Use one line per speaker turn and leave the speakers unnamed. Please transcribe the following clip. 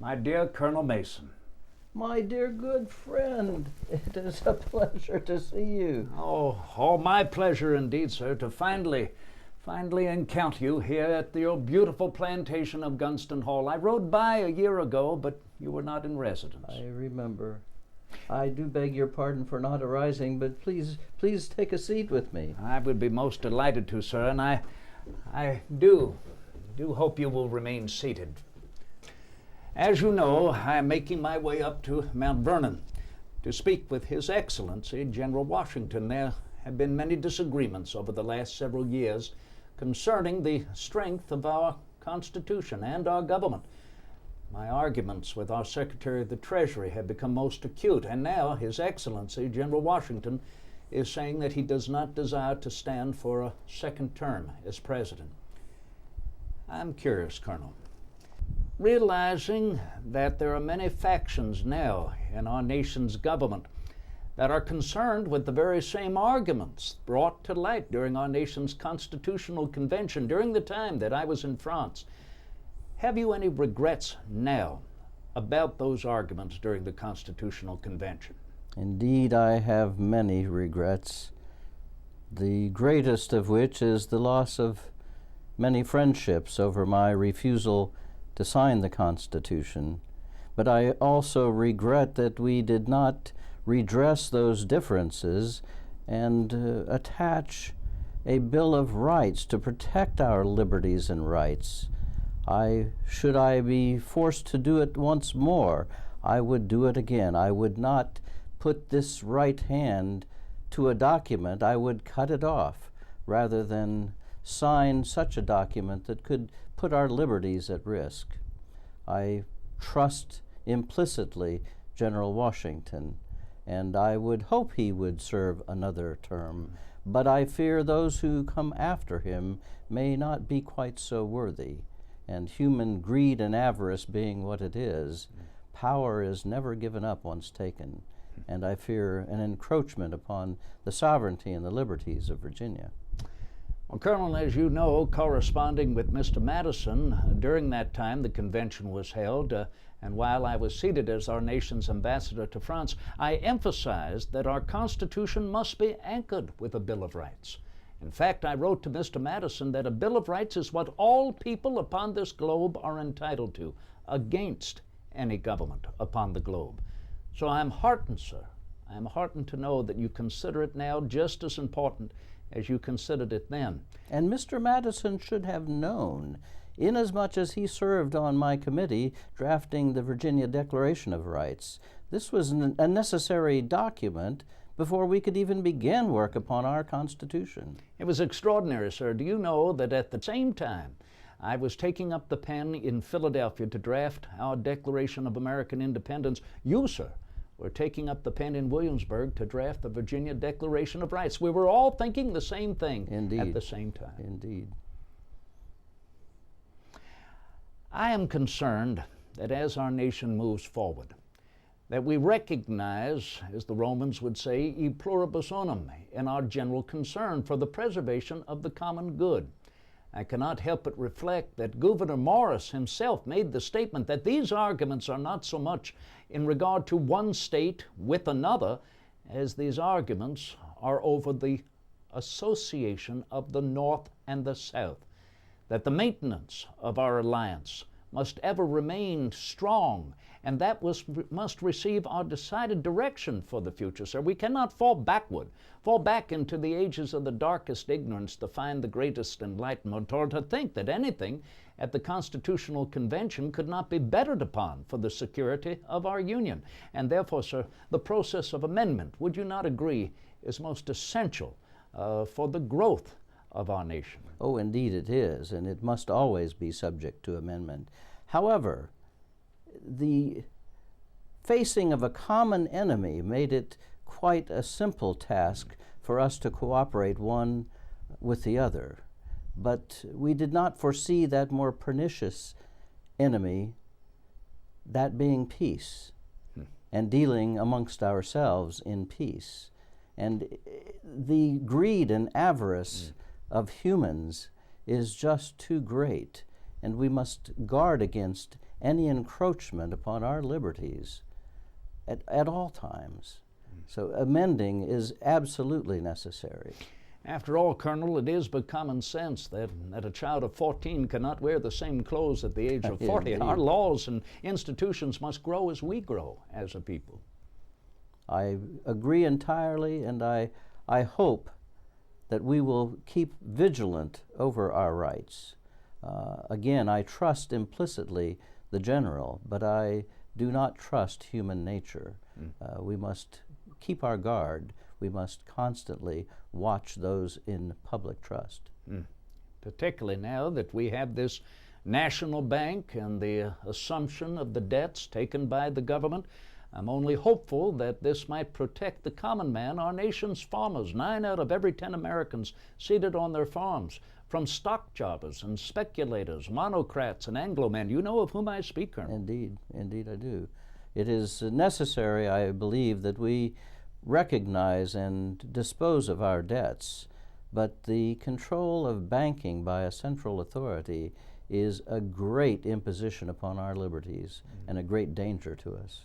My dear Colonel Mason.
My dear good friend, it is a pleasure to see you.
Oh, all my pleasure indeed, sir, to finally encounter you here at your beautiful plantation of Gunston Hall. I rode by a year ago, but you were not in residence.
I remember. I do beg your pardon for not arising, but please take a seat with me.
I would be most delighted to, sir, and I do hope you will remain seated. As you know, I am making my way up to Mount Vernon to speak with His Excellency General Washington. There have been many disagreements over the last several years concerning the strength of our Constitution and our government. My arguments with our Secretary of the Treasury have become most acute, and now His Excellency General Washington is saying that he does not desire to stand for a second term as president. I'm curious, Colonel. Realizing that there are many factions now in our nation's government that are concerned with the very same arguments brought to light during our nation's constitutional convention during the time that I was in France. Have you any regrets now about those arguments during the constitutional convention?
Indeed, I have many regrets, the greatest of which is the loss of many friendships over my refusal to sign the Constitution. But I also regret that we did not redress those differences and attach a Bill of Rights to protect our liberties and rights. Should I be forced to do it once more, I would do it again. I would not put this right hand to a document. I would cut it off rather than sign such a document that could put our liberties at risk. I trust implicitly General Washington, and I would hope he would serve another term, but I fear those who come after him may not be quite so worthy. And human greed and avarice being what it is, power is never given up once taken, and I fear an encroachment upon the sovereignty and the liberties of Virginia.
Well, Colonel, as you know, corresponding with Mr. Madison, during that time the convention was held, and while I was seated as our nation's ambassador to France, I emphasized that our Constitution must be anchored with a Bill of Rights. In fact, I wrote to Mr. Madison that a Bill of Rights is what all people upon this globe are entitled to, against any government upon the globe. So I'm heartened, sir. I'm heartened to know that you consider it now just as important as you considered it then.
And Mr. Madison should have known, inasmuch as he served on my committee drafting the Virginia Declaration of Rights. This was a necessary document before we could even begin work upon our Constitution.
It was extraordinary, sir. Do you know that at the same time I was taking up the pen in Philadelphia to draft our Declaration of American Independence, you, sir, were taking up the pen in Williamsburg to draft the Virginia Declaration of Rights. We were all thinking the same thing at the same time.
Indeed.
I am concerned that as our nation moves forward, that we recognize, as the Romans would say, e pluribus unum, in our general concern for the preservation of the common good. I cannot help but reflect that Gouverneur Morris himself made the statement that these arguments are not so much in regard to one state with another as these arguments are over the association of the North and the South, that the maintenance of our alliance must ever remain strong, and that must receive our decided direction for the future, sir. We cannot fall back into the ages of the darkest ignorance to find the greatest enlightenment, or to think that anything at the Constitutional Convention could not be bettered upon for the security of our Union. And therefore, sir, the process of amendment, would you not agree, is most essential for the growth of our nation?
Oh, indeed it is, and it must always be subject to amendment. However, the facing of a common enemy made it quite a simple task for us to cooperate one with the other. But we did not foresee that more pernicious enemy, that being peace, and dealing amongst ourselves in peace. And the greed and avarice of humans is just too great, and we must guard against any encroachment upon our liberties at all times. So amending is absolutely necessary.
After all, Colonel, it is but common sense that a child of 14 cannot wear the same clothes at the age of 40.
Indeed.
Our laws and institutions must grow as we grow as a people.
I agree entirely, and I hope that we will keep vigilant over our rights. Again, I trust implicitly the general, but I do not trust human nature. We must keep our guard. We must constantly watch those in public trust.
Particularly now that we have this national bank and the assumption of the debts taken by the government, I'm only hopeful that this might protect the common man, our nation's farmers, 9 out of every 10 Americans seated on their farms, from stock jobbers and speculators, monocrats and Anglo-men. You know of whom I speak, Colonel.
Indeed, indeed I do. It is necessary, I believe, that we recognize and dispose of our debts, but the control of banking by a central authority is a great imposition upon our liberties and a great danger to us.